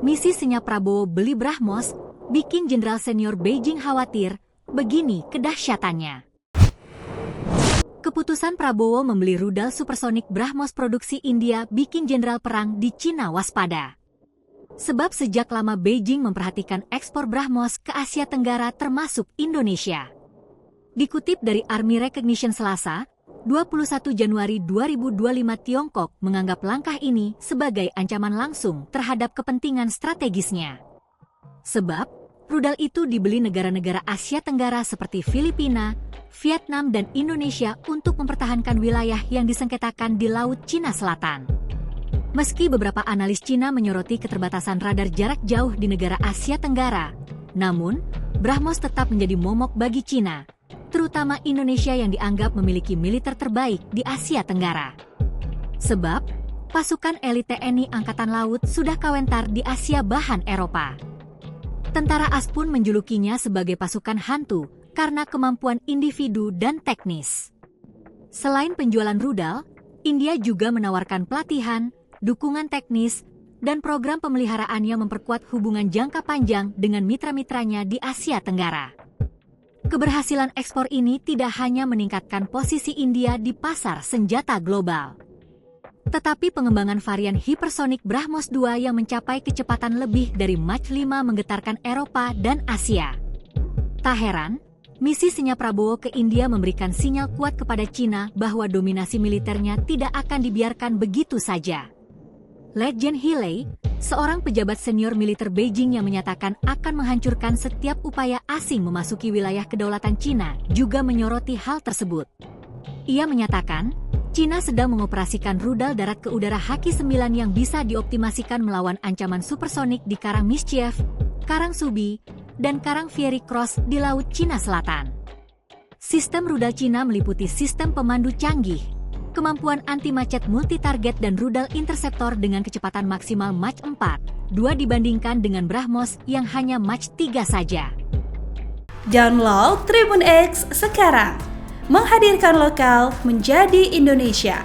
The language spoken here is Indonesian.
Misi senyap Prabowo beli BrahMos bikin Jenderal Senior Beijing khawatir, begini kedahsyatannya. Keputusan Prabowo membeli rudal supersonik BrahMos produksi India bikin Jenderal Perang di Cina waspada. Sebab sejak lama Beijing memperhatikan ekspor BrahMos ke Asia Tenggara termasuk Indonesia. Dikutip dari Army Recognition Selasa, 21 Januari 2025, Tiongkok menganggap langkah ini sebagai ancaman langsung terhadap kepentingan strategisnya. Sebab, rudal itu dibeli negara-negara Asia Tenggara seperti Filipina, Vietnam, dan Indonesia untuk mempertahankan wilayah yang disengketakan di Laut Cina Selatan. Meski beberapa analis Cina menyoroti keterbatasan radar jarak jauh di negara Asia Tenggara, namun, BrahMos tetap menjadi momok bagi Cina, terutama Indonesia yang dianggap memiliki militer terbaik di Asia Tenggara. Sebab, pasukan elit TNI Angkatan Laut sudah kawentar di Asia bahan Eropa. Tentara AS pun menjulukinya sebagai pasukan hantu karena kemampuan individu dan teknis. Selain penjualan rudal, India juga menawarkan pelatihan, dukungan teknis, dan program pemeliharaan yang memperkuat hubungan jangka panjang dengan mitra-mitranya di Asia Tenggara. Keberhasilan ekspor ini tidak hanya meningkatkan posisi India di pasar senjata global, tetapi pengembangan varian hipersonik BrahMos 2 yang mencapai kecepatan lebih dari Mach 5 menggetarkan Eropa dan Asia. Tak heran, misi senyap Prabowo ke India memberikan sinyal kuat kepada Cina bahwa dominasi militernya tidak akan dibiarkan begitu saja. Legend Healey, seorang pejabat senior militer Beijing yang menyatakan akan menghancurkan setiap upaya asing memasuki wilayah kedaulatan Cina, juga menyoroti hal tersebut. Ia menyatakan, Cina sedang mengoperasikan rudal darat ke udara Haki-9 yang bisa dioptimasikan melawan ancaman supersonik di Karang Mischief, Karang Subi, dan Karang Fiery Cross di Laut Cina Selatan. Sistem rudal Cina meliputi sistem pemandu canggih, kemampuan anti-macet multi-target, dan rudal interseptor dengan kecepatan maksimal Mach 4, 2 dibandingkan dengan BrahMos yang hanya Mach 3 saja. Download Tribun X sekarang, menghadirkan lokal menjadi Indonesia.